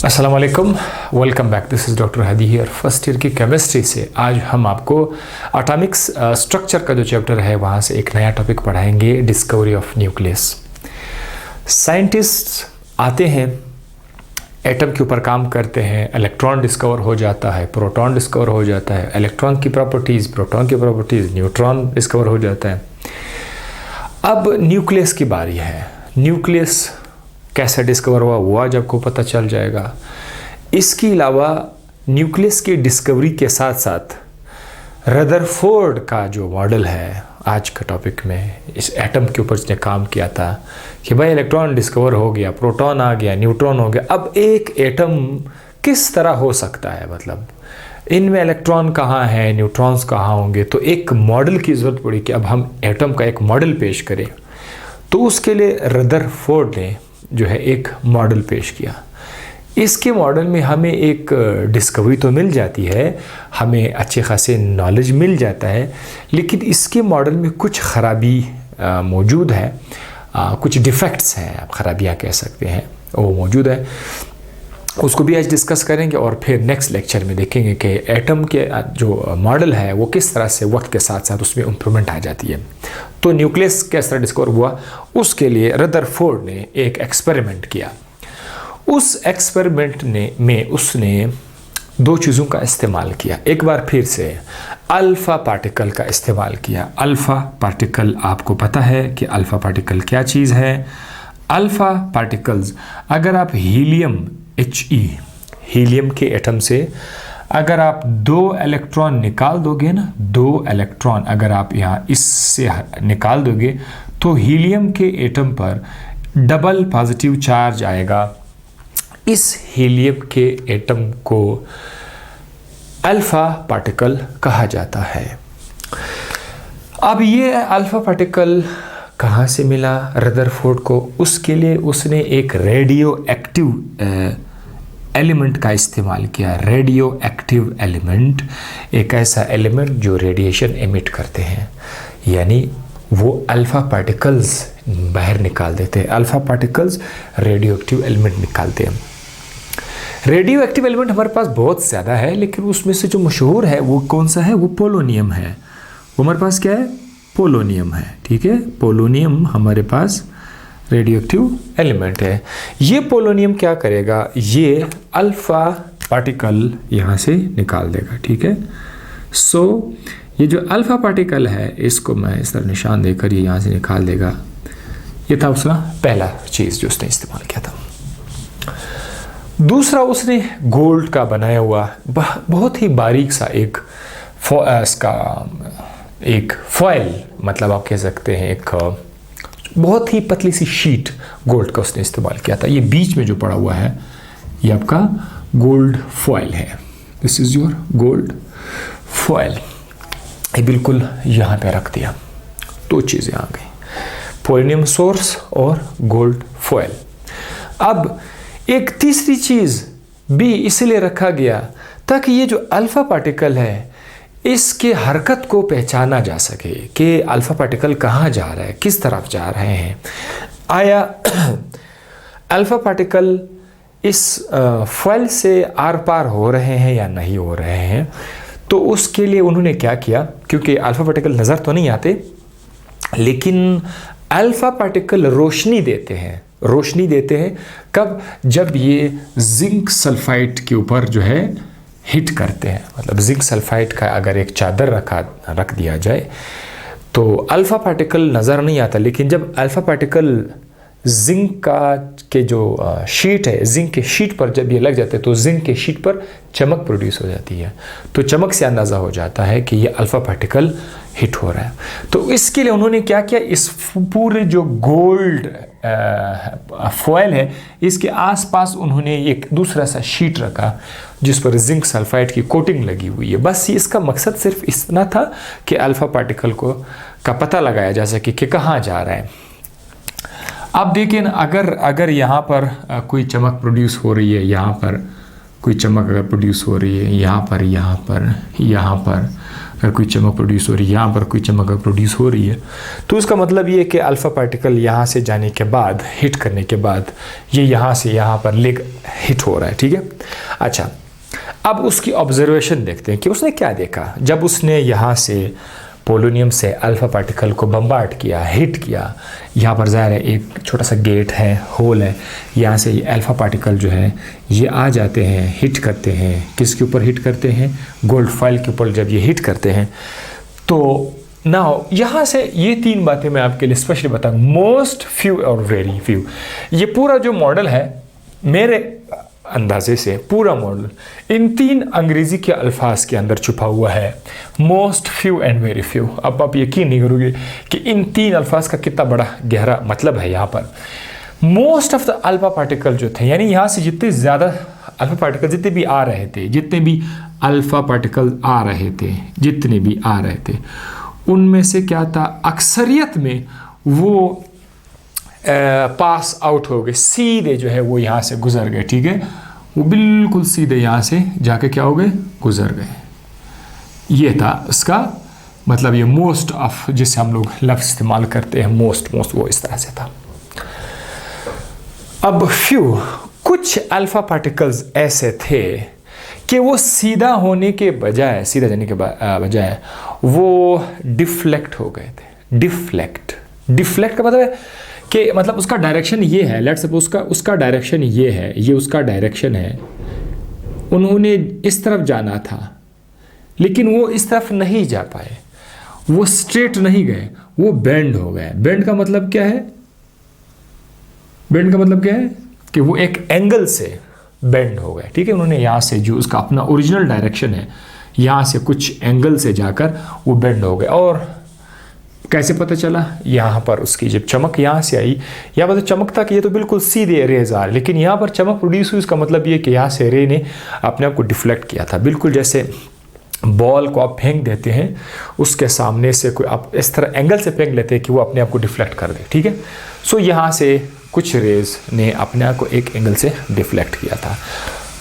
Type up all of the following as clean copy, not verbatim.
अस्सलाम वालेकुम, welcome back. This is doctor Hadi here. First year की केमिस्ट्री से आज हम आपको एटॉमिक्स स्ट्रक्चर का जो चैप्टर है वहाँ से एक नया टॉपिक पढ़ाएंगे, डिस्कवरी ऑफ न्यूक्लियस। साइंटिस्ट आते हैं, एटम के ऊपर काम करते हैं, इलेक्ट्रॉन डिस्कवर हो जाता है, प्रोटॉन डिस्कवर हो जाता है, इलेक्ट्रॉन की प्रॉपर्टीज़, प्रोटॉन की प्रॉपर्टीज़, न्यूट्रॉन डिस्कवर हो जाता है। अब न्यूक्लियस की बारी है। न्यूक्लियस कैसे डिस्कवर हुआ वो आज आपको पता चल जाएगा। इसके अलावा न्यूक्लियस की डिस्कवरी के साथ साथ रदरफोर्ड का जो मॉडल है आज का टॉपिक में, इस एटम के ऊपर जिसने काम किया था कि भाई इलेक्ट्रॉन डिस्कवर हो गया, प्रोटॉन आ गया, न्यूट्रॉन हो गया, अब एक एटम किस तरह हो सकता है, मतलब इनमें इलेक्ट्रॉन कहाँ हैं, न्यूट्रॉन्स कहाँ होंगे। तो एक मॉडल की ज़रूरत पड़ी कि अब हम एटम का एक मॉडल पेश करें। तो उसके लिए रदरफोर्ड ने जो है एक मॉडल पेश किया। इसके मॉडल में हमें एक डिस्कवरी तो मिल जाती है, हमें अच्छे खासे नॉलेज मिल जाता है, लेकिन इसके मॉडल में कुछ ख़राबी मौजूद है, कुछ डिफेक्ट्स हैं, आप ख़राबियाँ कह सकते हैं, वो मौजूद है। उसको भी आज डिस्कस करेंगे और फिर नेक्स्ट लेक्चर में देखेंगे कि एटम के जो मॉडल है वो किस तरह से वक्त के साथ साथ उसमें इम्प्रूवमेंट आ जाती है। तो न्यूक्लियस किस तरह डिस्कवर हुआ, उसके लिए रदरफोर्ड ने एक एक्सपेरिमेंट किया। उस एक्सपेरिमेंट में उसने दो चीज़ों का इस्तेमाल किया। एक बार फिर से अल्फ़ा पार्टिकल का इस्तेमाल किया। अल्फ़ा पार्टिकल, आपको पता है कि अल्फ़ा पार्टिकल क्या चीज़ है। अल्फ़ा पार्टिकल्स, अगर आप हीलियम हीलियम के एटम से अगर आप 2 इलेक्ट्रॉन निकाल दोगे ना, 2 इलेक्ट्रॉन अगर आप यहाँ इससे निकाल दोगे तो हीलियम के एटम पर डबल पॉजिटिव चार्ज आएगा। इस हीलियम के एटम को अल्फ़ा पार्टिकल कहा जाता है। अब ये अल्फ़ा पार्टिकल कहाँ से मिला रदरफोर्ड को? उसके लिए उसने एक रेडियो एक्टिव एलिमेंट का इस्तेमाल किया। रेडियो एक्टिव एलिमेंट एक ऐसा एलिमेंट जो रेडिएशन एमिट करते हैं, यानी वो अल्फ़ा पार्टिकल्स बाहर निकाल देते हैं। Alpha particles radio active element निकालते हैं। रेडियो एक्टिव एलिमेंट हमारे पास बहुत ज़्यादा है, लेकिन उसमें से जो मशहूर है वो कौन सा है? वो पोलोनियम है। वो हमारे पास क्या है? पोलोनियम है। ठीक है, पोलोनियम हमारे पास रेडियो एक्टिव एलिमेंट है। ये पोलोनियम क्या करेगा? ये अल्फ़ा पार्टिकल यहाँ से निकाल देगा। ठीक है, सो ये जो अल्फ़ा पार्टिकल है इसको मैं इस तरह निशान देकर ये यहाँ से निकाल देगा। ये था उसका पहला चीज़ जो उसने इस्तेमाल किया था। दूसरा, उसने गोल्ड का बनाया हुआ बहुत ही बारीक सा एक फॉयल, मतलब आप कह सकते हैं एक बहुत ही पतली सी शीट गोल्ड का उसने इस्तेमाल किया था। ये बीच में जो पड़ा हुआ है ये आपका गोल्ड फॉयल है। This is your gold foil. ये बिल्कुल यहाँ पे रख दिया। दो चीज़ें आ गई, पोलोनियम सोर्स और गोल्ड फॉयल। अब एक तीसरी चीज़ भी इसलिए रखा गया ताकि ये जो अल्फ़ा पार्टिकल है इसके हरकत को पहचाना जा सके कि अल्फ़ा पार्टिकल कहाँ जा रहा है, किस तरफ जा रहे हैं। आया अल्फ़ा पार्टिकल इस फॉयल से आर पार हो रहे हैं या नहीं हो रहे हैं। तो उसके लिए उन्होंने क्या किया, क्योंकि अल्फ़ा पार्टिकल नज़र तो नहीं आते, लेकिन अल्फ़ा पार्टिकल रोशनी देते हैं। रोशनी देते हैं कब? जब ये जिंक सल्फाइड के ऊपर जो है हिट करते हैं। मतलब जिंक सल्फाइड का अगर एक चादर रख दिया जाए तो अल्फ़ा पार्टिकल नज़र नहीं आता, लेकिन जब अल्फ़ा पार्टिकल जिंक के जो शीट है, जिंक के शीट पर जब ये लग जाते हैं तो जिंक के शीट पर चमक प्रोड्यूस हो जाती है। तो चमक से अंदाज़ा हो जाता है कि ये अल्फ़ा पार्टिकल हिट हो रहा है। तो इसके लिए उन्होंने क्या किया, इस पूरे जो गोल्ड फॉयल है इसके आसपास उन्होंने एक दूसरा सा शीट रखा जिस पर जिंक सल्फाइड की कोटिंग लगी हुई है। बस इसका मकसद सिर्फ इतना था कि अल्फ़ा पार्टिकल का पता लगाया जा सके कि कहाँ जा रहा है। अब देखिए ना, अगर यहाँ पर कोई चमक प्रोड्यूस हो रही है, यहाँ पर कोई चमक अगर प्रोड्यूस हो रही है, यहाँ पर अगर कोई चमक प्रोड्यूस हो रही है, यहाँ पर कोई चमक अगर प्रोड्यूस हो रही है, तो उसका मतलब ये है कि अल्फ़ा पार्टिकल यहाँ से जाने के बाद, हिट करने के बाद, ये यहाँ से यहाँ पर लेग हिट हो रहा है, ठीक है। अच्छा, अब उसकी ऑब्जर्वेशन देखते हैं कि उसने क्या देखा जब उसने यहाँ से पोलोनियम से अल्फ़ा पार्टिकल को बम्बार्ड किया, हिट किया। यहाँ पर ज़ाहिर है एक छोटा सा गेट है, होल है, यहाँ से ये अल्फ़ा पार्टिकल जो है ये आ जाते हैं, हिट करते हैं। किसके ऊपर हिट करते हैं? गोल्ड फॉइल के ऊपर जब ये हिट करते हैं तो नाउ यहाँ से ये 3 बातें मैं आपके लिए स्पेशली बताऊँ, मोस्ट फ्यू और वेरी फ्यू। ये पूरा जो मॉडल है मेरे अंदाजे से पूरा मॉडल इन 3 अंग्रेज़ी के अल्फाज के अंदर छुपा हुआ है, most few and very few. अब आप यकीन नहीं करोगे कि इन 3 अल्फाज का कितना बड़ा गहरा मतलब है यहाँ पर। Most of the alpha particle जो थे, यानी यहाँ से जितने ज़्यादा अल्फा पार्टिकल जितने भी आ रहे थे, जितने भी अल्फा पार्टिकल आ रहे थे, जितने भी आ रहे थे, उनमें से क्या था, अक्सरियत में वो पास आउट हो गए, सीधे जो है वो यहाँ से गुजर गए, ठीक है। वो बिल्कुल सीधे यहाँ से जाके क्या हो गए, गुजर गए। ये था उसका मतलब, ये मोस्ट ऑफ जिससे हम लोग लफ्ज़ इस्तेमाल करते हैं, मोस्ट वो इस तरह से था। अब फ्यू, कुछ अल्फ़ा पार्टिकल्स ऐसे थे कि वो सीधा होने के बजाय, सीधा जाने के बजाय वो डिफ्लेक्ट हो गए थे। डिफ्लेक्ट का मतलब है कि मतलब उसका डायरेक्शन ये है, लेट्स सपोज उसका डायरेक्शन ये है, ये उसका डायरेक्शन है, उन्होंने इस तरफ जाना था लेकिन वो इस तरफ नहीं जा पाए, वो स्ट्रेट नहीं गए, वो बेंड हो गए। बेंड का मतलब क्या है? बेंड का मतलब क्या है कि वो एक एंगल से बेंड हो गए, ठीक है। उन्होंने यहाँ से जो उसका अपना ओरिजिनल डायरेक्शन है, यहाँ से कुछ एंगल से जाकर वो बेंड हो गए। और कैसे पता चला? यहाँ पर उसकी जब चमक यहाँ से आई, यहाँ पर तो चमक था कि ये तो बिल्कुल सीधे रेज आ रहे, लेकिन यहाँ पर चमक प्रोड्यूस हुई। इसका मतलब ये कि यहाँ से रे ने अपने आप को डिफ्लेक्ट किया था, बिल्कुल जैसे बॉल को आप फेंक देते हैं, उसके सामने से कोई आप इस तरह एंगल से फेंक लेते हैं कि वो अपने आप को डिफ्लेक्ट कर दे, ठीक है। सो यहाँ से कुछ रेज ने अपने आप को एक एंगल से डिफ्लेक्ट किया था।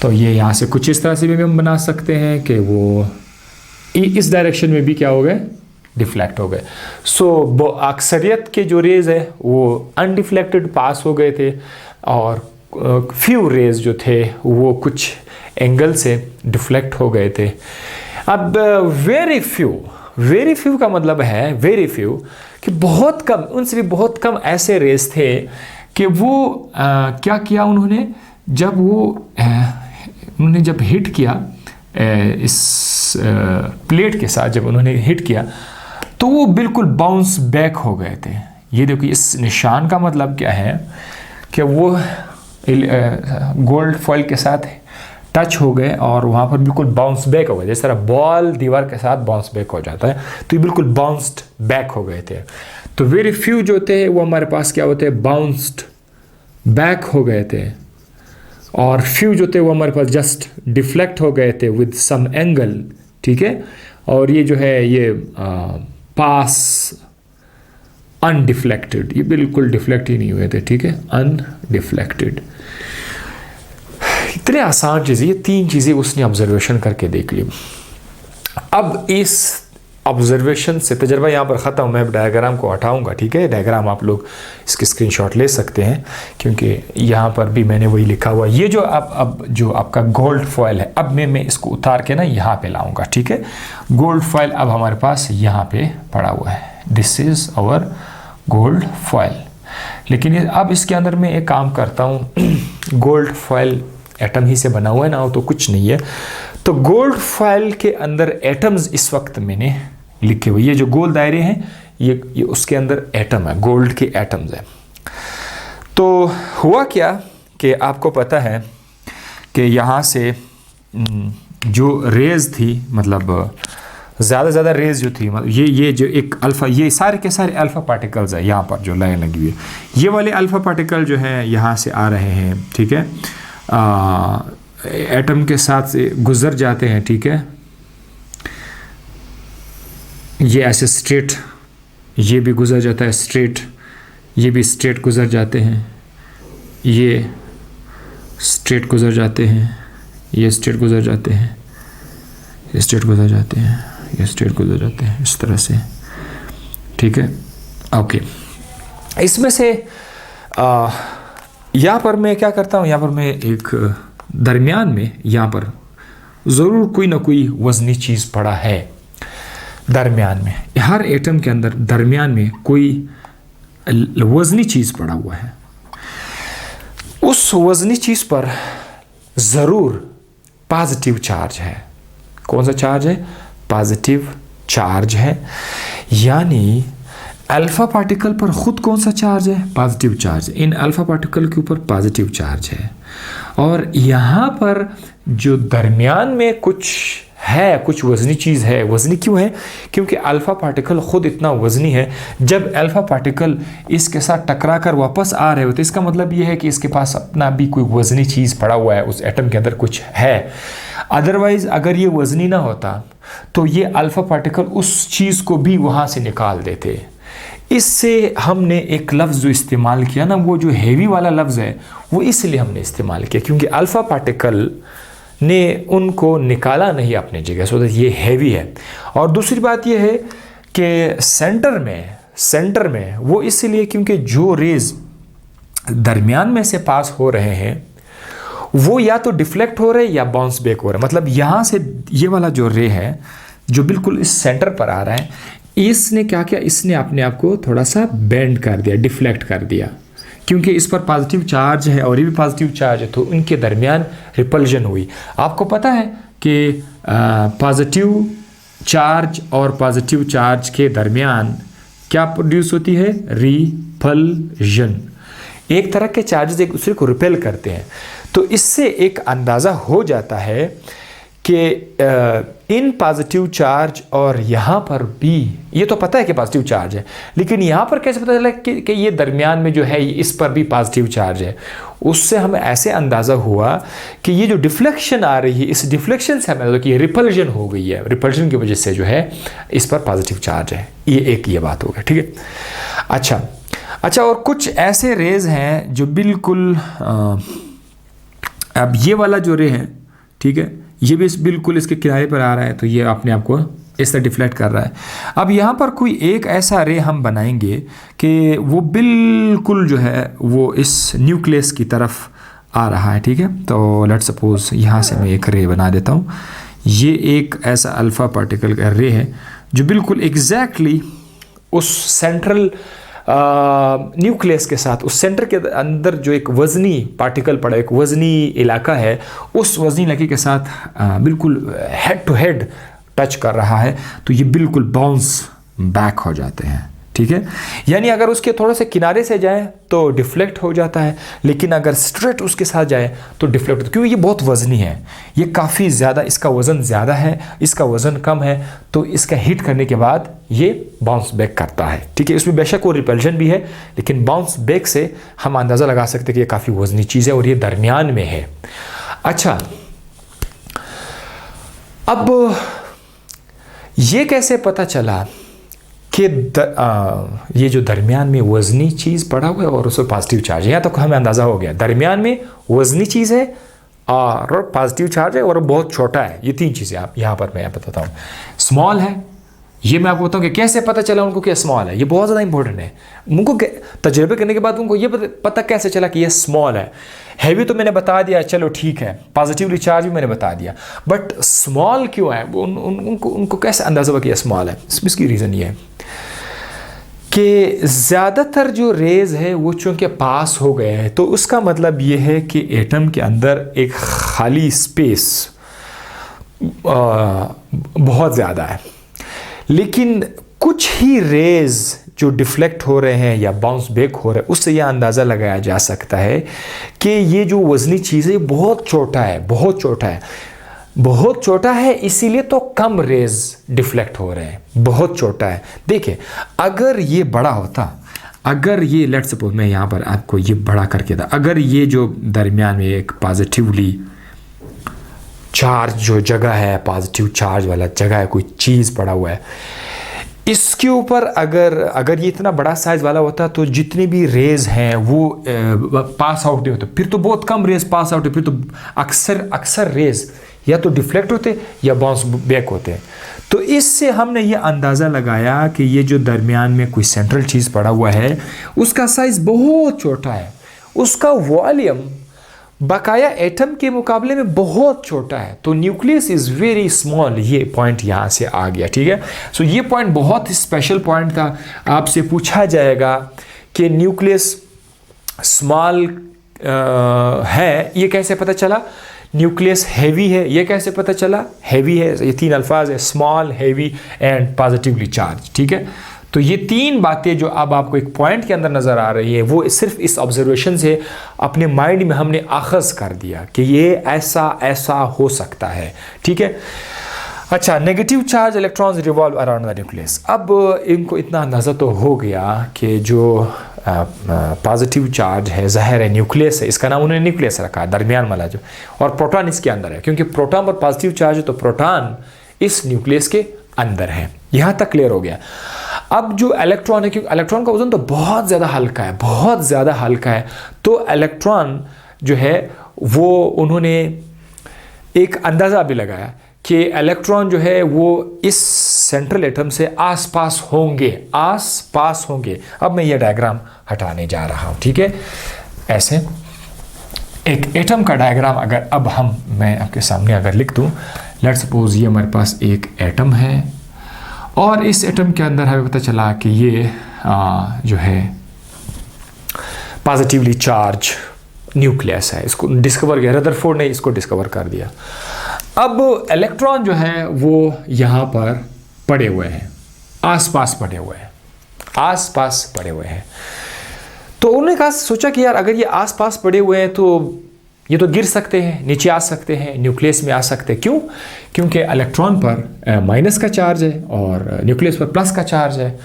तो ये यहाँ से कुछ इस तरह से भी हम बना सकते हैं कि वो इस डायरेक्शन में भी क्या हो गए, डिफ्लेक्ट हो गए। सो अक्सरियत के जो रेज है वो अनडिफ्लेक्टेड पास हो गए थे, और फ्यू रेज जो थे वो कुछ एंगल से डिफ्लेक्ट हो गए थे। अब वेरी फ्यू का मतलब है, वेरी फ्यू कि बहुत कम, उनसे भी बहुत कम ऐसे रेज थे कि वो क्या किया उन्होंने, उन्होंने जब हिट किया इस प्लेट के साथ, जब उन्होंने हिट किया तो वो बिल्कुल बाउंस बैक हो गए थे। ये देखिए, इस निशान का मतलब क्या है कि वो गोल्ड फॉइल के साथ टच हो गए और वहाँ पर बिल्कुल बाउंस बैक हो गए। जिस तरह बॉल दीवार के साथ बाउंस बैक हो जाता है, तो ये बिल्कुल बाउंस्ड बैक हो गए थे। तो वेरी फ्यू जो थे वो हमारे पास क्या होते हैं, बाउंस्ड बैक हो गए थे, और फ्यू जो थे वो हमारे पास जस्ट डिफ्लेक्ट हो गए थे विद सम एंगल, ठीक है। और ये जो है ये पास अनडिफ्लेक्टेड, ये बिल्कुल डिफ्लेक्ट ही नहीं हुए थे, ठीक है, अनडिफ्लेक्टेड। इतने आसान चीज़ें, ये 3 चीज़ें उसने ऑब्जर्वेशन करके देख ली। अब इस ऑब्जर्वेशन से तजर्बा यहाँ पर ख़त्म। मैं डायग्राम को हटाऊंगा, ठीक है। डायग्राम आप लोग इसकी स्क्रीनशॉट ले सकते हैं, क्योंकि यहाँ पर भी मैंने वही लिखा हुआ। ये जो अब जो आपका गोल्ड फॉइल है, अब मैं इसको उतार के ना यहाँ पे लाऊंगा, ठीक है। गोल्ड फॉइल अब हमारे पास यहाँ पे पड़ा हुआ है, this is our gold foil. लेकिन अब इसके अंदर मैं एक काम करता हूँ, गोल्ड फॉइल एटम ही से बना हुआ है ना, तो कुछ नहीं है। तो गोल्ड फॉइल के अंदर एटम्स इस वक्त मैंने लिखे हुए, ये जो गोल दायरे हैं ये उसके अंदर एटम है, गोल्ड के एटम्स हैं। तो हुआ क्या कि आपको पता है कि यहाँ से जो रेज थी, मतलब ज़्यादा रेज जो थी, मतलब ये जो एक अल्फ़ा, ये सारे के सारे अल्फ़ा पार्टिकल्स है यहाँ पर जो लाइन लगी हुई है, ये वाले अल्फ़ा पार्टिकल जो है यहाँ से आ रहे हैं, ठीक है, एटम के साथ से गुजर जाते हैं, ठीक है। ये ऐसे स्ट्रेट, ये भी गुजर जाता है स्ट्रेट, ये भी स्ट्रेट गुजर जाते हैं, ये स्ट्रेट गुजर जाते हैं, ये स्ट्रेट गुजर जाते हैं, ये स्ट्रेट गुजर जाते हैं, ये स्ट्रेट गुजर जाते हैं इस तरह से, ठीक है। ओके, इसमें से यहाँ पर मैं क्या करता हूँ, यहाँ पर मैं एक दरमियान में यहाँ पर ज़रूर कोई ना कोई वज़नी चीज़ पड़ा है। दरमियान में हर एटम के अंदर दरमियान में कोई वज़नी चीज़ पड़ा हुआ है। उस वज़नी चीज़ पर ज़रूर पॉजिटिव चार्ज है। कौन सा चार्ज है? पॉजिटिव चार्ज है। यानी अल्फ़ा पार्टिकल पर ख़ुद कौन सा चार्ज है? Positive charge. इन अल्फ़ा पार्टिकल के ऊपर पॉजिटिव चार्ज है। और यहाँ पर जो दरमियान में कुछ है, कुछ वज़नी चीज़ है। वज़नी क्यों है? क्योंकि अल्फ़ा पार्टिकल ख़ुद इतना वज़नी है। जब अल्फ़ा पार्टिकल इसके साथ टकरा कर वापस आ रहे होते, इसका मतलब ये है कि इसके पास अपना भी कोई वज़नी चीज़ पड़ा हुआ है, उस एटम के अंदर कुछ है। अदरवाइज़ अगर ये वज़नी ना होता तो ये अल्फ़ा पार्टिकल उस चीज़ को भी वहाँ से निकाल देते। इससे हमने एक लफ्ज़ जो इस्तेमाल किया ना, वो जो हैवी वाला लफ्ज़ है, वो इसलिए हमने इस्तेमाल किया क्योंकि अल्फ़ा पार्टिकल ने उनको निकाला नहीं अपनी जगह, सो दैट ये हैवी है। और दूसरी बात ये है कि सेंटर में वो इसलिए क्योंकि जो रेज़ दरमियान में से पास हो रहे हैं वो या तो डिफ्लेक्ट हो रहे हैं या बाउंस बैक हो रहे हैं। मतलब यहाँ से ये वाला जो रे है जो बिल्कुल इस सेंटर पर आ रहा है, इसने क्या किया? इसने अपने आप को थोड़ा सा बेंड कर दिया, डिफ्लेक्ट कर दिया, क्योंकि इस पर पॉजिटिव चार्ज है और ये भी पॉजिटिव चार्ज है, तो इनके दरमियान रिपल्जन हुई। आपको पता है कि पॉजिटिव चार्ज और पॉजिटिव चार्ज के दरमियान क्या प्रोड्यूस होती है? रिपल्जन। एक तरह के चार्जेस एक दूसरे को रिपेल करते हैं। तो इससे एक अंदाज़ा हो जाता है कि इन पॉजिटिव चार्ज और यहाँ पर भी, ये तो पता है कि पॉजिटिव चार्ज है, लेकिन यहाँ पर कैसे पता चला कि ये दरमियान में जो है इस पर भी पॉजिटिव चार्ज है? उससे हमें ऐसे अंदाज़ा हुआ कि ये जो डिफ्लेक्शन आ रही है, इस डिफ्लेक्शन से हमें लगा कि रिपल्जन हो गई है। रिपल्जन की वजह से जो है इस पर पॉजिटिव चार्ज है। ये बात हो गई, ठीक है। अच्छा, और कुछ ऐसे रेज हैं जो बिल्कुल अब ये वाला जो रे है, ठीक है, ये भी बिल्कुल इसके किनारे पर आ रहा है, तो ये अपने आप को इस तरह डिफ्लेक्ट कर रहा है। अब यहाँ पर कोई एक ऐसा रे हम बनाएंगे कि वो बिल्कुल जो है वो इस न्यूक्लियस की तरफ आ रहा है, ठीक है। तो लेट्स सपोज यहाँ से मैं एक रे बना देता हूँ। ये एक ऐसा अल्फ़ा पार्टिकल का रे है जो बिल्कुल एग्जैक्टली उस सेंट्रल न्यूक्लियस के साथ, उस सेंटर के अंदर जो एक वज़नी पार्टिकल पड़ा, एक वज़नी इलाका है, उस वज़नी इलाके के साथ बिल्कुल हेड टू हेड टच कर रहा है, तो ये बिल्कुल बाउंस बैक हो जाते हैं, ठीक है। यानी अगर उसके थोड़े से किनारे से जाए तो डिफ्लेक्ट हो जाता है, लेकिन अगर स्ट्रेट उसके साथ जाए तो डिफ्लेक्ट, क्योंकि ये बहुत वज़नी है, ये काफ़ी ज़्यादा, इसका वज़न ज़्यादा है, इसका वज़न कम है, तो इसका हिट करने के बाद ये बाउंस बैक करता है, ठीक है। इसमें बेशक वो रिपल्जन भी है, लेकिन बाउंस बैक से हम अंदाज़ा लगा सकते हैं कि ये काफ़ी वज़नी चीज़ है और ये दरमियान में है। अच्छा, अब ये कैसे पता चला कि ये जो दरमियान में वज़नी चीज़ पड़ा हुआ है और उसमें पॉजिटिव चार्ज है? यहाँ तक हमें अंदाज़ा हो गया, दरमियान में वज़नी चीज़ है और पॉजिटिव चार्ज है और बहुत छोटा है। ये तीन चीज़ें आप यहाँ पर मैं बताता हूँ। स्मॉल है, ये मैं आपको बताऊँ कि कैसे पता चला उनको कि स्मॉल है, ये बहुत ज़्यादा इंपॉर्टेंट है। उनको तजर्बे करने के बाद उनको ये पता कैसे चला कि ये स्मॉल है। हैवी तो मैंने बता दिया, चलो ठीक है, पॉजिटिवली चार्ज भी मैंने बता दिया, बट स्मॉल क्यों है? उनको कैसे अंदाज़ा हुआ कि ये स्मॉल है? इसकी रीज़न ये है कि ज़्यादातर जो रेज़ है वो चूँकि पास हो गए हैं, तो उसका मतलब ये है कि एटम के अंदर एक खाली स्पेस बहुत ज़्यादा है। लेकिन कुछ ही रेज़ जो डिफ्लेक्ट हो रहे हैं या बाउंस बैक हो रहे हैं, उससे यह अंदाज़ा लगाया जा सकता है कि ये जो वज़नी चीज़ है बहुत छोटा है, बहुत छोटा है, बहुत छोटा है, इसीलिए तो कम रेज़ डिफ्लेक्ट हो रहे हैं, बहुत छोटा है। देखिए, अगर ये बड़ा होता, अगर ये लेट्स सपोज मैं यहाँ पर आपको ये बड़ा करके था, अगर ये जो दरमियान में एक पॉजिटिवली चार्ज जो जगह है, पॉजिटिव चार्ज वाला जगह है, कोई चीज़ पड़ा हुआ है, इसके ऊपर अगर ये इतना बड़ा साइज़ वाला होता तो जितनी भी रेज़ हैं वो पास आउट नहीं होते, फिर तो बहुत कम रेज़ पास आउट है, फिर तो अक्सर रेज़ या तो डिफ्लेक्ट होते या बाउंस बैक होते। तो इससे हमने ये अंदाज़ा लगाया कि ये जो दरमियान में कोई सेंट्रल चीज़ पड़ा हुआ है उसका साइज़ बहुत छोटा है, उसका वॉल्यूम बकाया एटम के मुकाबले में बहुत छोटा है, तो न्यूक्लियस इज़ वेरी स्मॉल। ये पॉइंट यहाँ से आ गया, ठीक है। सो ये पॉइंट बहुत ही स्पेशल पॉइंट था। आपसे पूछा जाएगा कि न्यूक्लियस स्मॉल है, ये कैसे पता चला? न्यूक्लियस हैवी है, ये कैसे पता चला? हैवी है, ये तीन अल्फाज है, small, heavy and positively charge, ठीक है। तो ये तीन बातें जो अब आपको एक पॉइंट के अंदर नज़र आ रही है, वो सिर्फ इस ऑब्जर्वेशन से अपने माइंड में हमने आखज़ कर दिया कि ये ऐसा हो सकता है, ठीक है। अच्छा, negative charge electrons revolve around the nucleus. अब इनको इतना अंदाज़ा तो हो गया कि जो पॉजिटिव चार्ज है, ज़ाहिर है न्यूक्लियस है, इसका नाम उन्होंने न्यूक्लियस रखा है, दरमियान वाला जो, और प्रोटॉन इसके अंदर है, क्योंकि प्रोटॉन पर पॉजिटिव चार्ज है तो प्रोटॉन इस न्यूक्लियस के अंदर है। यहाँ तक क्लियर हो गया। अब जो इलेक्ट्रॉन है, क्योंकि इलेक्ट्रॉन का वजन तो बहुत ज़्यादा हल्का है, बहुत ज़्यादा हल्का है, तो इलेक्ट्रॉन जो है वो उन्होंने एक अंदाज़ा भी लगाया कि इलेक्ट्रॉन जो है वो इस सेंट्रल एटम से आसपास होंगे। अब मैं ये डायग्राम हटाने जा रहा हूँ, ठीक है। ऐसे एक एटम का डायग्राम अगर अब मैं आपके सामने अगर लिख दूँ, लेट सपोज ये हमारे पास एक एटम है और इस एटम के अंदर हमें पता चला कि ये जो है पॉजिटिवली चार्ज न्यूक्लियस है। इसको डिस्कवर किया, रदरफोर्ड ने इसको डिस्कवर कर दिया। अब इलेक्ट्रॉन जो है वो यहाँ पर पड़े हुए हैं, आसपास पड़े हुए हैं। तो उन्होंने सोचा कि यार अगर ये आसपास पड़े हुए हैं तो ये तो गिर सकते हैं, नीचे आ सकते हैं, न्यूक्लियस में आ सकते हैं। क्यों? क्योंकि इलेक्ट्रॉन पर माइनस का चार्ज है और न्यूक्लियस पर प्लस का चार्ज है,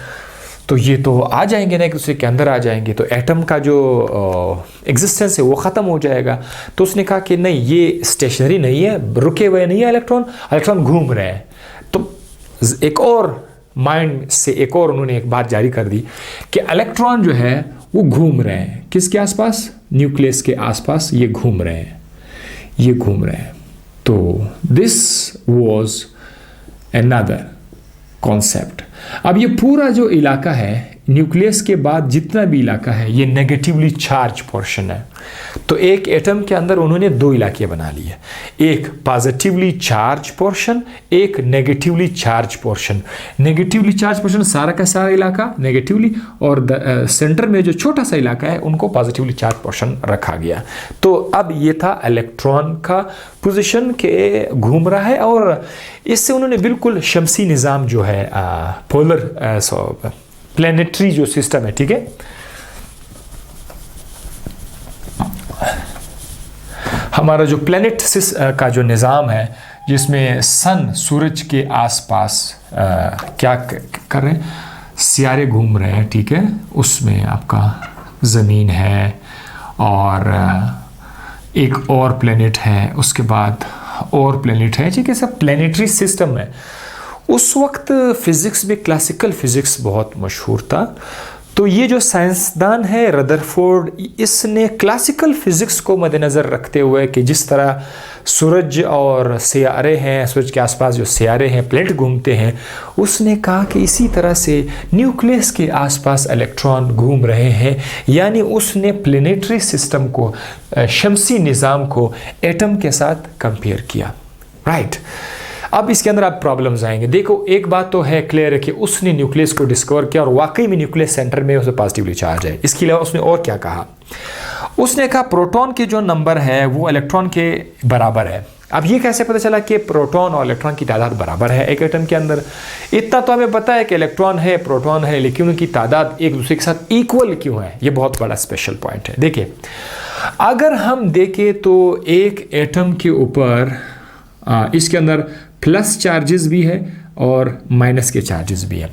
तो ये तो आ जाएंगे ना, एक दूसरे के अंदर आ जाएंगे, तो एटम का जो एग्जिस्टेंस है वो ख़त्म हो जाएगा। तो उसने कहा कि नहीं, ये स्टेशनरी नहीं है, रुके हुए नहीं है इलेक्ट्रॉन घूम रहे हैं। तो एक और माइंड से एक और उन्होंने एक बात जारी कर दी कि इलेक्ट्रॉन जो है वो घूम रहे हैं, किसके आसपास? न्यूक्लियस के आसपास ये घूम रहे हैं। तो दिस वॉज अनदर कॉन्सेप्ट। अब ये पूरा जो इलाका है, न्यूक्लियस के बाद जितना भी इलाका है, ये नेगेटिवली चार्ज पोर्शन है। तो एक एटम के अंदर उन्होंने दो इलाके बना लिए, एक पॉजिटिवली चार्ज पोर्शन, एक negatively charge portion. Negatively charge portion सारा का सारा इलाका नेगेटिवली, और सेंटर में जो छोटा सा इलाका है उनको पॉजिटिवली चार्ज पोर्शन रखा गया। तो अब ये था इलेक्ट्रॉन का पोजीशन के घूम रहा है, और इससे उन्होंने बिल्कुल शमसी निज़ाम जो है, पोलर प्लैनेटरी जो सिस्टम है, ठीक है, हमारा जो प्लैनेट का जो निज़ाम है, जिसमें सन सूरज के आसपास क्या कर रहे हैं, सियारे घूम रहे हैं, ठीक है, उसमें आपका ज़मीन है और एक और प्लैनेट है, उसके बाद और प्लैनेट है, ठीक है, सब प्लैनेटरी सिस्टम है। उस वक्त फ़िज़िक्स में क्लासिकल फ़िज़िक्स बहुत मशहूर था। तो ये जो साइंसदान है रदरफोर्ड, इसने क्लासिकल फ़िज़िक्स को मद्देनज़र रखते हुए कि जिस तरह सूरज और सियारे हैं, सूरज के आसपास जो सियारे हैं, प्लैनेट घूमते हैं, उसने कहा कि इसी तरह से न्यूक्लियस के आसपास इलेक्ट्रॉन घूम रहे हैं। यानी उसने प्लैनेटरी सिस्टम को, शमसी निज़ाम को एटम के साथ कंपेयर किया, राइट। अब इसके अंदर आप प्रॉब्लम्स आएंगे। देखो, एक बात तो है क्लियर है कि उसने न्यूक्लियस को डिस्कवर किया और वाकई में न्यूक्लियस सेंटर में उसे पॉजिटिवली चार्ज है। इसके अलावा उसने और क्या कहा? उसने कहा प्रोटॉन के जो नंबर है वो इलेक्ट्रॉन के बराबर है। अब ये कैसे पता चला कि प्रोटॉन और इलेक्ट्रॉन की तादाद बराबर है एक एटम के अंदर? इतना तो हमें पता है कि इलेक्ट्रॉन है, प्रोटॉन है, लेकिन उनकी तादाद एक दूसरे के साथ इक्वल क्यों है? ये बहुत बड़ा स्पेशल पॉइंट है। देखिए, अगर हम देखें तो एक एटम के ऊपर इसके अंदर प्लस चार्जेस भी है और माइनस के चार्जेस भी है।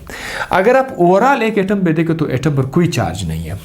अगर आप ओवरऑल एक एटम पे देखें तो एटम पर कोई चार्ज नहीं है।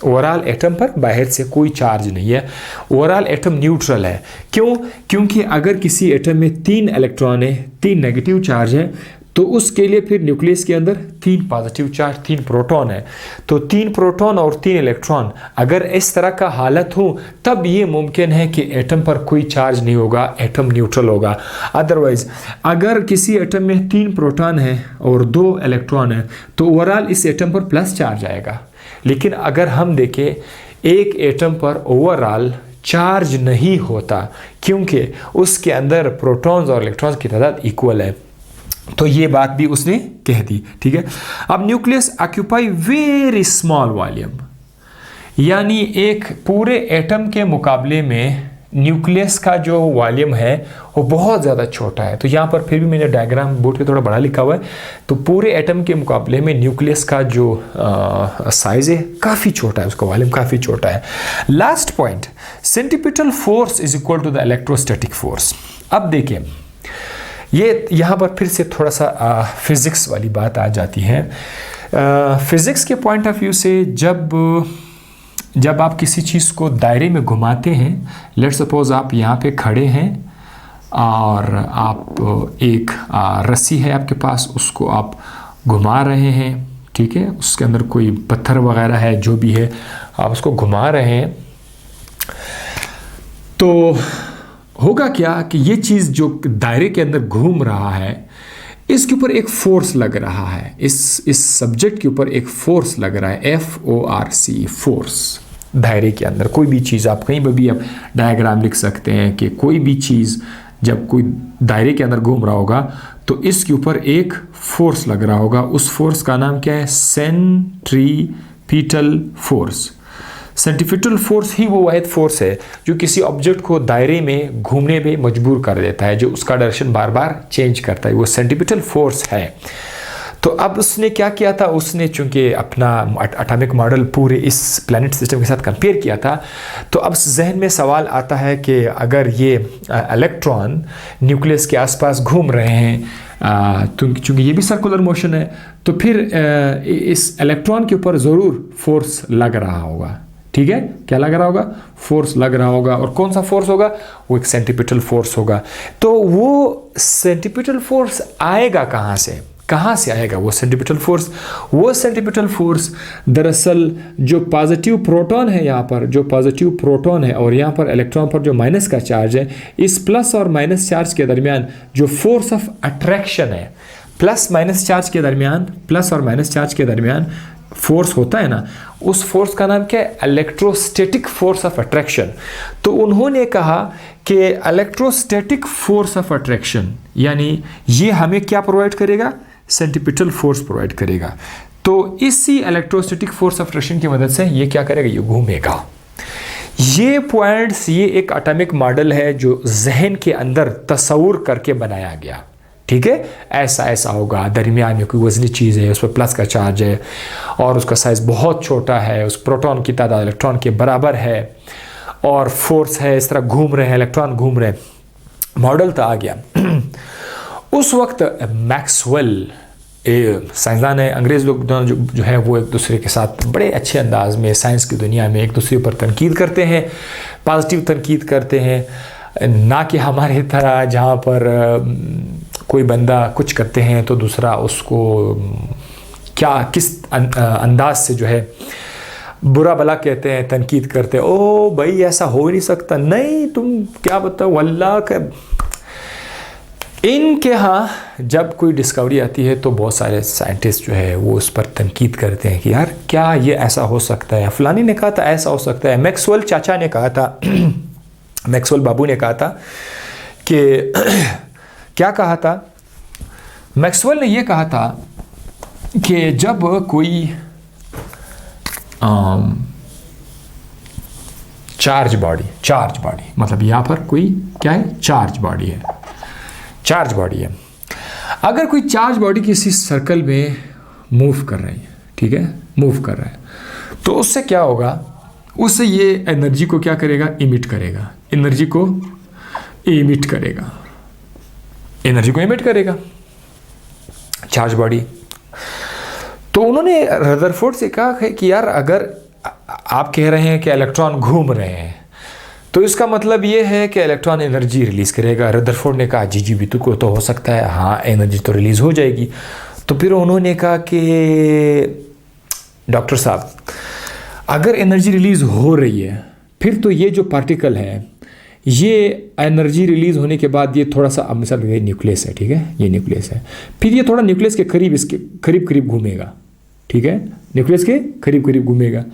ओवरऑल एटम पर बाहर से कोई चार्ज नहीं है। ओवरऑल एटम न्यूट्रल है। क्यों? क्योंकि अगर किसी एटम में 3 इलेक्ट्रॉन है, 3 नेगेटिव चार्ज है, तो उसके लिए फिर न्यूक्लियस के अंदर 3 पॉजिटिव चार्ज, 3 प्रोटॉन है। तो 3 प्रोटॉन और 3 इलेक्ट्रॉन अगर इस तरह का हालत हो तब ये मुमकिन है कि एटम पर कोई चार्ज नहीं होगा, एटम न्यूट्रल होगा। अदरवाइज अगर किसी एटम में 3 प्रोटॉन है और 2 इलेक्ट्रॉन है तो ओवरऑल इस एटम पर प्लस चार्ज आएगा। लेकिन अगर हम देखें एक एटम पर ओवरऑल चार्ज नहीं होता क्योंकि उसके अंदर प्रोटॉन्स और इलेक्ट्रॉन्स की तादाद इक्वल है। तो ये बात भी उसने कह दी, ठीक है। अब nucleus occupy very small volume, यानी एक पूरे एटम के मुकाबले में न्यूक्लियस का जो वॉल्यूम है वो बहुत ज़्यादा छोटा है। तो यहाँ पर फिर भी मैंने डायग्राम बोर्ड पे थोड़ा बड़ा लिखा हुआ है। तो पूरे एटम के मुकाबले में न्यूक्लियस का जो साइज़ है काफ़ी छोटा है, उसका वॉल्यूम काफ़ी छोटा है। Last point, centripetal force is equal to the electrostatic force. अब देखिए ये यहाँ पर फिर से थोड़ा सा फिज़िक्स वाली बात आ जाती है। फिज़िक्स के पॉइंट ऑफ व्यू से जब आप किसी चीज़ को दायरे में घुमाते हैं, लेट्स सपोज आप यहाँ पे खड़े हैं और आप एक रस्सी है आपके पास, उसको आप घुमा रहे हैं, ठीक है, उसके अंदर कोई पत्थर वगैरह है, जो भी है आप उसको घुमा रहे हैं, तो होगा क्या कि ये चीज़ जो दायरे के अंदर घूम रहा है इसके ऊपर एक फोर्स लग रहा है, इस सब्जेक्ट के ऊपर एक फोर्स लग रहा है, FORC, फोर्स। दायरे के अंदर कोई भी चीज़, आप कहीं पर भी आप डायग्राम लिख सकते हैं कि कोई भी चीज़ जब कोई दायरे के अंदर घूम रहा होगा तो इसके ऊपर एक फोर्स लग रहा होगा। उस फोर्स का नाम क्या है? Centripetal force. सेंट्रीपिटल फोर्स ही वो वाहिद फोर्स है जो किसी ऑब्जेक्ट को दायरे में घूमने में मजबूर कर देता है, जो उसका डायरेक्शन बार बार चेंज करता है, वो सेंट्रीपिटल फोर्स है। तो अब उसने क्या किया था, उसने चूंकि अपना एटॉमिक मॉडल पूरे इस प्लैनेट सिस्टम के साथ कंपेयर किया था, तो अब जहन में सवाल आता है कि अगर ये इलेक्ट्रॉन न्यूक्लियस के आसपास घूम रहे हैं, चूंकि ये भी सर्कुलर मोशन है, तो फिर इस इलेक्ट्रॉन के ऊपर ज़रूर फोर्स लग रहा होगा, ठीक है। क्या लग रहा होगा? फोर्स लग रहा होगा। और कौन सा फोर्स होगा? वो एक सेंट्रीपिटल फोर्स होगा। तो वो सेंट्रीपिटल फोर्स आएगा कहाँ से? कहाँ से आएगा वो सेंट्रीपिटल फोर्स? वो सेंट्रीपिटल फोर्स दरअसल जो पॉजिटिव प्रोटॉन है, यहाँ पर जो पॉजिटिव प्रोटॉन है और यहाँ पर इलेक्ट्रॉन पर जो माइनस का चार्ज है, इस प्लस और माइनस चार्ज के दरमियान जो फोर्स ऑफ अट्रैक्शन है, प्लस माइनस चार्ज के दरमियान, प्लस और माइनस चार्ज के दरमियान फोर्स होता है ना, उस फोर्स का नाम क्या है? Electrostatic force of attraction. तो उन्होंने कहा कि इलेक्ट्रोस्टैटिक फोर्स ऑफ अट्रैक्शन यानी ये हमें क्या प्रोवाइड करेगा? सेंट्रीपिटल फोर्स प्रोवाइड करेगा। तो इसी इलेक्ट्रोस्टैटिक फोर्स ऑफ अट्रैक्शन की मदद से ये क्या करेगा? ये घूमेगा। ये पॉइंट्स, ये एक एटॉमिक मॉडल है जो जहन के अंदर तस्वूर करके बनाया गया, ठीक है। ऐसा ऐसा होगा, दरमियान में कोई वजनी चीज़ है, उस पर प्लस का चार्ज है और उसका साइज़ बहुत छोटा है, उस प्रोटॉन की तादाद इलेक्ट्रॉन के बराबर है और फोर्स है, इस तरह घूम रहे हैं, इलेक्ट्रॉन घूम रहे हैं, मॉडल तो आ गया। उस वक्त मैक्सवेल, साइंसदान है, अंग्रेज़ लोग जो है वो एक दूसरे के साथ बड़े अच्छे अंदाज में साइंस की दुनिया में एक दूसरे पर तनकीद करते हैं, पॉजिटिव तनकीद करते हैं, ना कि हमारे तरह जहाँ पर कोई बंदा कुछ करते हैं तो दूसरा उसको किस अंदाज से जो है बुरा भला कहते हैं, तनकीद करते हैं, ओ भाई ऐसा हो ही नहीं सकता, नहीं तुम क्या बताओ अल्लाह का। इनके यहाँ जब कोई डिस्कवरी आती है तो बहुत सारे साइंटिस्ट जो है वो उस पर तनकीद करते हैं कि यार क्या ये ऐसा हो सकता है, फलानी ने कहा था ऐसा हो सकता है, मैक्सवेल चाचा ने कहा था मैक्सवेल बाबू ने कहा था कि क्या कहा था? मैक्सवेल ने ये कहा था कि जब कोई चार्ज बॉडी मतलब यहाँ पर कोई क्या है? चार्ज बॉडी है, चार्ज बॉडी है। अगर कोई चार्ज बॉडी किसी सर्कल में मूव कर रही है, ठीक है, मूव कर रहा है, तो उससे क्या होगा? उससे ये एनर्जी को क्या करेगा? इमिट करेगा, एनर्जी को इमिट करेगा, एनर्जी को इमिट करेगा चार्ज बॉडी। तो उन्होंने रदरफोर्ड से कहा है कि यार अगर आप कह रहे हैं कि इलेक्ट्रॉन घूम रहे हैं, तो इसका मतलब ये है कि इलेक्ट्रॉन एनर्जी रिलीज़ करेगा। रदरफोर्ड ने कहा जी बिल्कुल तो हो सकता है, हाँ एनर्जी तो रिलीज़ हो जाएगी। तो फिर उन्होंने कहा कि डॉक्टर साहब अगर एनर्जी रिलीज़ हो रही है फिर तो ये जो पार्टिकल है ये एनर्जी रिलीज़ होने के बाद ये थोड़ा सा, अब मिसाल ये न्यूक्लियस है, ठीक है, ये न्यूक्लियस है, फिर ये थोड़ा न्यूक्लियस के करीब, इसके करीब करीब घूमेगा, ठीक है, न्यूक्लियस के करीब करीब घूमेगा।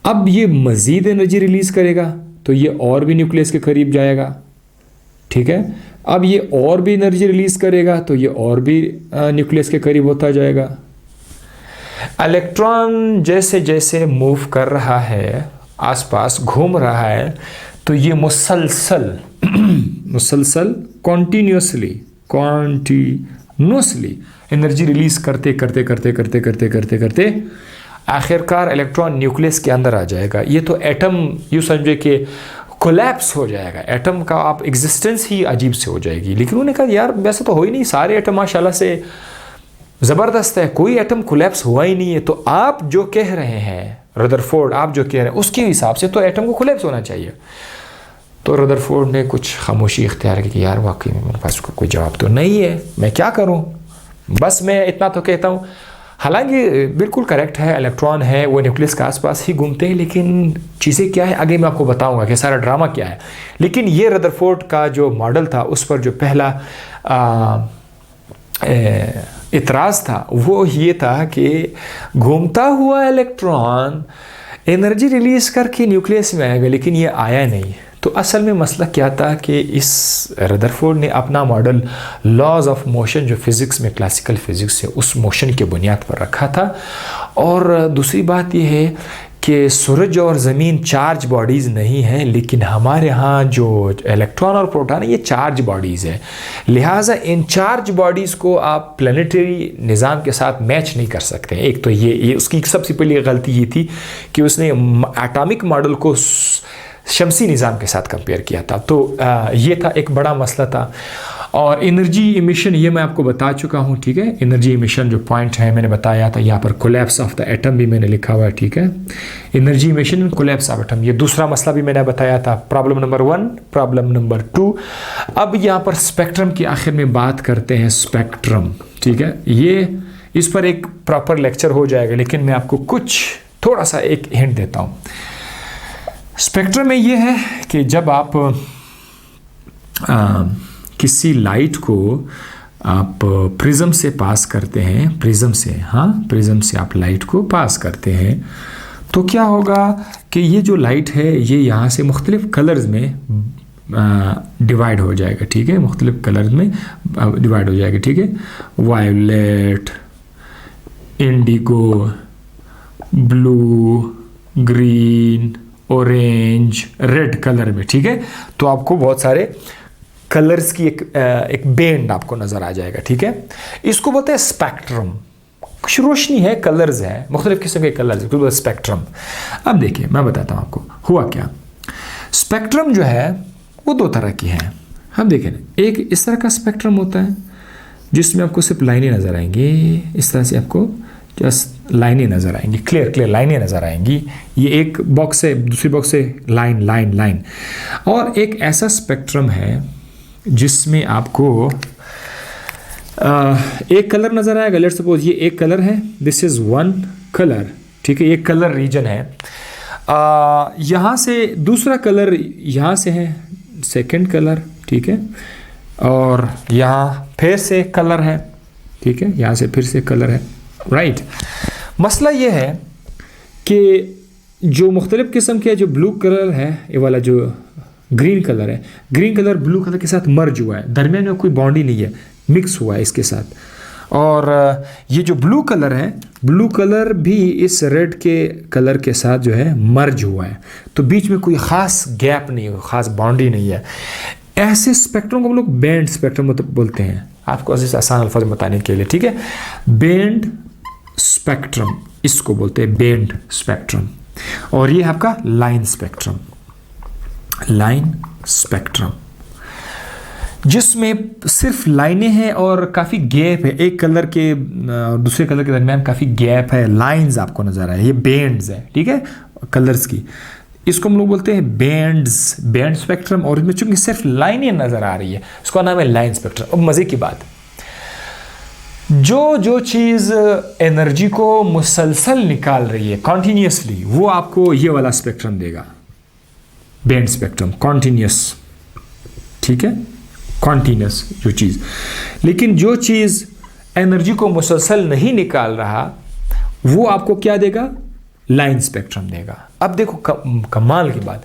अब ये मज़ीद एनर्जी रिलीज़ करेगा तो ये और भी न्यूक्लियस के करीब जाएगा, ठीक है। अब ये और भी एनर्जी रिलीज़ करेगा तो ये और भी न्यूक्लियस के करीब होता जाएगा। इलेक्ट्रॉन जैसे जैसे मूव कर रहा है, आसपास घूम रहा है, तो ये मुसलसल कॉन्टीन्यूसली एनर्जी रिलीज करते करते करते करते करते करते करते आखिरकार इलेक्ट्रॉन न्यूक्लियस के अंदर आ जाएगा। ये तो एटम यूँ समझे कि कोलैप्स हो जाएगा, एटम का आप एग्जिस्टेंस ही अजीब से हो जाएगी। लेकिन उन्होंने कहा यार वैसे तो हो ही नहीं, सारे एटम माशाल्लाह से ज़बरदस्त है, कोई एटम कोलैप्स हुआ ही नहीं है। तो आप जो कह रहे हैं रदरफोर्ड, आप जो कह रहे हैं उसके हिसाब से तो एटम को कोलैप्स होना चाहिए। तो रदरफोर्ड ने कुछ खामोशी इख्तियार की कि यार वाकई में मेरे पास कोई जवाब तो नहीं है, मैं क्या करूं, बस मैं इतना तो कहता हूं। हालांकि बिल्कुल करेक्ट है, इलेक्ट्रॉन है वो न्यूक्लियस के आसपास ही घूमते हैं, लेकिन चीज़ें क्या है आगे मैं आपको बताऊंगा कि सारा ड्रामा क्या है। लेकिन ये रदरफोर्ड का जो मॉडल था उस पर जो पहला इतराज़ था वो ये था कि घूमता हुआ इलेक्ट्रॉन एनर्जी रिलीज़ करके न्यूक्लियस में आएगा, लेकिन ये आया नहीं। तो असल में मसला क्या था कि इस रदरफोर्ड ने अपना मॉडल लॉज ऑफ मोशन जो फिज़िक्स में क्लासिकल फ़िज़िक्स है उस मोशन के बुनियाद पर रखा था। और दूसरी बात यह है कि सूरज और ज़मीन चार्ज बॉडीज़ नहीं हैं, लेकिन हमारे यहाँ जो इलेक्ट्रॉन और प्रोटॉन है ये चार्ज बॉडीज़ है। लिहाजा इन चार्ज बॉडीज़ को आप प्लानिटरी निज़ाम के साथ मैच नहीं कर सकते। एक तो ये उसकी सबसे पहली गलती ये थी कि उसने एटॉमिक मॉडल को शमसी निज़ाम के साथ कंपेयर किया था। तो ये था एक बड़ा मसला था। और एनर्जी इमिशन ये मैं आपको बता चुका हूँ, ठीक है। एनर्जी इमिशन जो पॉइंट है मैंने बताया था, यहाँ पर कोलैप्स ऑफ द एटम भी मैंने लिखा हुआ है, ठीक है। Energy emission and collapse of atom, ये दूसरा मसला भी मैंने बताया था, प्रॉब्लम नंबर 1, प्रॉब्लम नंबर 2। अब यहाँ पर स्पेक्ट्रम की आखिर में बात करते हैं, स्पेक्ट्रम, ठीक है। ये इस पर एक प्रॉपर लेक्चर हो जाएगा, लेकिन मैं आपको कुछ थोड़ा सा एक हिंट देता हूँ। स्पेक्ट्रम में ये है कि जब आप किसी लाइट को आप प्रिज्म से पास करते हैं, प्रिज्म से आप लाइट को पास करते हैं, तो क्या होगा कि ये जो लाइट है ये यहाँ से मुख्तलिफ कलर्स में डिवाइड हो जाएगा, ठीक है, मुख्तलिफ कलर्स में डिवाइड हो जाएगा, ठीक है। Violet, indigo, blue, green, orange, red colour में, ठीक है। तो आपको बहुत सारे कलर्स की एक बैंड आपको नज़र आ जाएगा, ठीक है। इसको बोलते हैं स्पेक्ट्रम। कुछ रोशनी है, कलर्स है, मुख्तलिफ किस्म के कलर्स, तो स्पेक्ट्रम। अब देखिए मैं बताता हूँ आपको हुआ क्या। स्पेक्ट्रम जो है वो दो तरह की है। हम देखें ना, एक इस तरह का स्पेक्ट्रम होता है जिसमें आपको सिर्फ लाइनें नज़र आएंगी, इस तरह से आपको जस्ट लाइनें नज़र आएंगी, क्लियर लाइनें नज़र आएंगी। ये एक बॉक्स से दूसरी बॉक्स से लाइन। और एक ऐसा स्पेक्ट्रम है जिसमें आपको एक कलर नज़र आएगा। लेट्स सपोज ये एक कलर है, दिस इज़ वन कलर, ठीक है, एक कलर रीजन है। यहाँ से दूसरा कलर यहाँ से है, सेकंड कलर, ठीक है। और यहाँ फिर से कलर है, ठीक है, यहाँ से फिर से कलर है, राइट। मसला ये है कि जो मुख्तलिफ किस्म के जो ब्लू कलर है, ये वाला जो ग्रीन कलर है, ग्रीन कलर ब्लू कलर के साथ मर्ज हुआ है, दरमियान में कोई बॉन्ड ही नहीं है, मिक्स हुआ है इसके साथ। और ये जो ब्लू कलर है, ब्लू कलर भी इस रेड के कलर के साथ जो है मर्ज हुआ है, तो बीच में कोई ख़ास गैप नहीं है, ख़ास बाउंड्री नहीं है। ऐसे स्पेक्ट्रम को हम लोग बैंड स्पेक्ट्रम मतलब बोलते हैं, आपको ऐसे आसान अल्फाज में बताने के लिए, ठीक है। बैंड स्पेक्ट्रम इसको बोलते हैं, बैंड स्पेक्ट्रम। और ये आपका लाइन स्पेक्ट्रम, लाइन स्पेक्ट्रम जिसमें सिर्फ लाइनें हैं और काफ़ी गैप है, एक कलर के दूसरे कलर के दरमियान काफ़ी गैप है, लाइंस आपको नज़र आए, ये बैंड्स है, ठीक है, कलर्स की। इसको हम लोग बोलते हैं बैंड्स, बैंड स्पेक्ट्रम। और इसमें चूंकि सिर्फ लाइन ही नज़र आ रही है, इसका नाम है लाइन स्पेक्ट्रम। अब मज़े की बात, जो चीज़ एनर्जी को मुसलसल निकाल रही है कॉन्टीन्यूसली, वो आपको ये वाला स्पेक्ट्रम देगा, बैंड स्पेक्ट्रम, कॉन्टीन्यूस, ठीक है, कॉन्टीन्यूस जो चीज़। लेकिन जो चीज़ एनर्जी को मुसलसल नहीं निकाल रहा, वो आपको क्या देगा, लाइन स्पेक्ट्रम देगा। अब देखो कमाल की बात,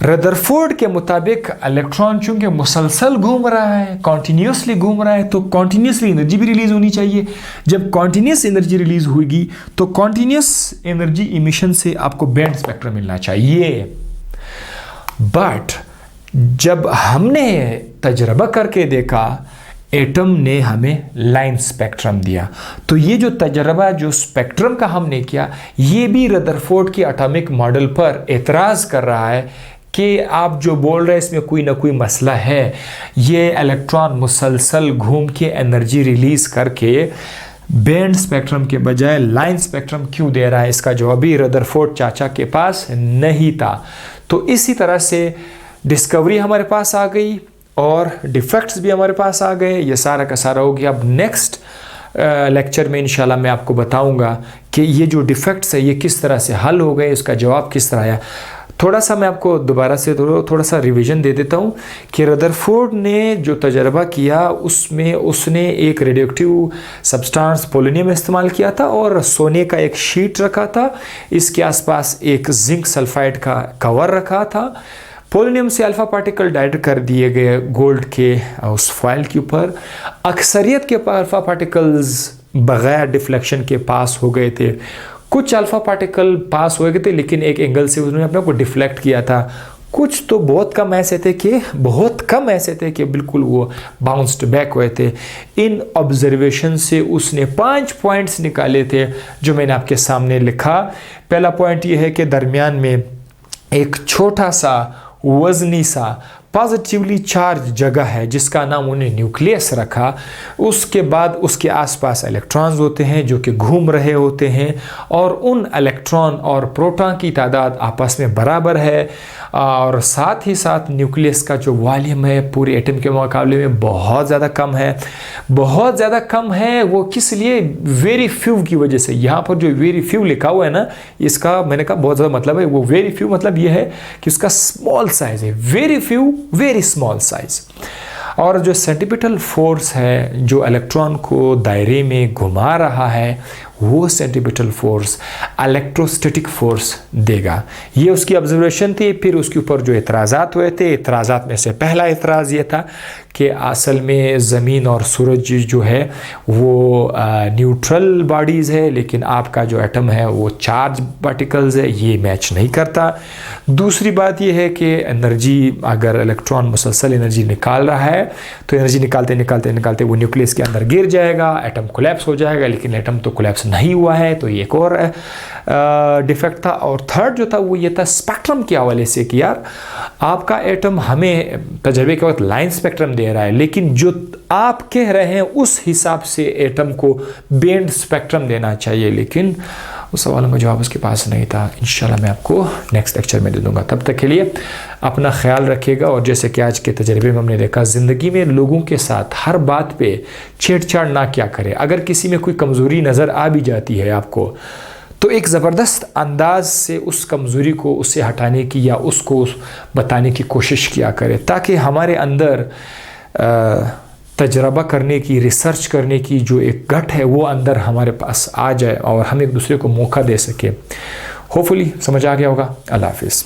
रदरफोर्ड के मुताबिक इलेक्ट्रॉन चूंकि मुसलसल घूम रहा है, कॉन्टीन्यूसली घूम रहा है, तो कॉन्टीन्यूसली एनर्जी भी रिलीज होनी चाहिए। जब कॉन्टीन्यूस एनर्जी रिलीज होगी तो कॉन्टीन्यूस एनर्जी इमिशन से आपको बैंड स्पेक्ट्रम मिलना चाहिए। बट जब हमने तजर्बा करके देखा, एटम ने हमें लाइन स्पेक्ट्रम दिया। तो ये जो तजर्बा, जो स्पेक्ट्रम का हमने किया, ये भी रदरफोर्ड के एटॉमिक मॉडल पर एतराज़ कर रहा है कि आप जो बोल रहे हैं इसमें कोई ना कोई मसला है। ये इलेक्ट्रॉन मुसलसल घूम के एनर्जी रिलीज करके बैंड स्पेक्ट्रम के बजाय लाइन स्पेक्ट्रम क्यों दे रहा है, इसका जवाब भी रदरफोर्ड चाचा के पास नहीं था। तो इसी तरह से डिस्कवरी हमारे पास आ गई और डिफेक्ट्स भी हमारे पास आ गए। ये सारा का सारा हो गया। अब नेक्स्ट लेक्चर में इंशाल्लाह मैं आपको बताऊंगा कि ये जो डिफेक्ट्स है ये किस तरह से हल हो गए, इसका जवाब किस तरह आया। थोड़ा सा मैं आपको दोबारा से थोड़ा सा रिवीजन दे देता हूँ कि रदरफोर्ड ने जो तजर्बा किया उसमें उसने एक रेडियोएक्टिव सब्सटेंस पोलोनियम इस्तेमाल किया था और सोने का एक शीट रखा था, इसके आसपास एक जिंक सल्फाइड का कवर रखा था। पोलोनियम से अल्फ़ा पार्टिकल डायरेक्ट कर दिए गए गोल्ड के उस फॉइल के ऊपर। अक्सरियत के अल्फ़ा पार्टिकल्स बग़ैर डिफ्लेक्शन के पास हो गए थे, कुछ अल्फ़ा पार्टिकल पास हो गए थे लेकिन एक एंगल से उन्होंने अपने को डिफ्लेक्ट किया था। कुछ तो बहुत कम ऐसे थे कि बिल्कुल वो बाउंस्ड बैक हुए थे। इन ऑब्जर्वेशन से उसने 5 पॉइंट्स निकाले थे जो मैंने आपके सामने लिखा। पहला पॉइंट ये है कि दरमियान में एक छोटा सा वजनी सा पॉजिटिवली चार्ज जगह है जिसका नाम उन्हें न्यूक्लियस रखा। उसके बाद उसके आसपास इलेक्ट्रॉन्स होते हैं जो कि घूम रहे होते हैं और उन इलेक्ट्रॉन और प्रोटॉन की तादाद आपस में बराबर है और साथ ही साथ न्यूक्लियस का जो वॉल्यूम है पूरे एटम के मुकाबले में बहुत ज़्यादा कम है। बहुत ज़्यादा कम है वो किस लिए, वेरी फ्यू की वजह से। यहाँ पर जो वेरी फ्यू लिखा हुआ है ना, इसका मैंने कहा बहुत ज़्यादा मतलब है, वो वेरी फ्यू मतलब ये है कि उसका स्मॉल साइज़ है, very few very small size. और जो सेंट्रीपिटल फोर्स है जो इलेक्ट्रॉन को दायरे में घुमा रहा है, वो सेंट्रीपिटल फोर्स इलेक्ट्रोस्टैटिक फोर्स देगा। ये उसकी ऑब्जर्वेशन थी। फिर उसके ऊपर जो एतराज़ात हुए थे, एतराज़ात में से पहला एतराज़ ये था कि असल में ज़मीन और सूरज जो है वो न्यूट्रल बॉडीज़ है, लेकिन आपका जो एटम है वो चार्ज पार्टिकल्स है, ये मैच नहीं करता। दूसरी बात ये है कि एनर्जी, अगर इलेक्ट्रॉन मुसलसल एनर्जी निकाल रहा है तो एनर्जी निकालते वो न्यूक्लियस के अंदर गिर जाएगा, एटम कोलैप्स हो जाएगा, लेकिन एटम तो कोलैप्स नहीं हुआ है, तो ये एक और डिफेक्ट था। और थर्ड जो था वो ये था स्पेक्ट्रम के हवाले से कि यार आपका एटम हमें तजर्बे के वक्त लाइन स्पेक्ट्रम दे रहा है, लेकिन जो आप कह रहे हैं उस हिसाब से एटम को बैंड स्पेक्ट्रम देना चाहिए, लेकिन उस सवालों का जवाब उसके पास नहीं था। इंशाल्लाह मैं आपको नेक्स्ट लेक्चर में दे दूंगा। तब तक के लिए अपना ख्याल रखिएगा। और जैसे कि आज के तजर्बे में हमने देखा, ज़िंदगी में लोगों के साथ हर बात पे छेड़छाड़ ना क्या करें। अगर किसी में कोई कमज़ोरी नज़र आ भी जाती है आपको, तो एक ज़बरदस्त अंदाज से उस कमज़ोरी को उससे हटाने की या उसको बताने की कोशिश किया करें, ताकि हमारे अंदर तजर्बा करने की, रिसर्च करने की जो एक गट है वो अंदर हमारे पास आ जाए और हम एक दूसरे को मौका दे सकें। होपफुली समझ आ गया होगा। अल्लाह हाफिज़।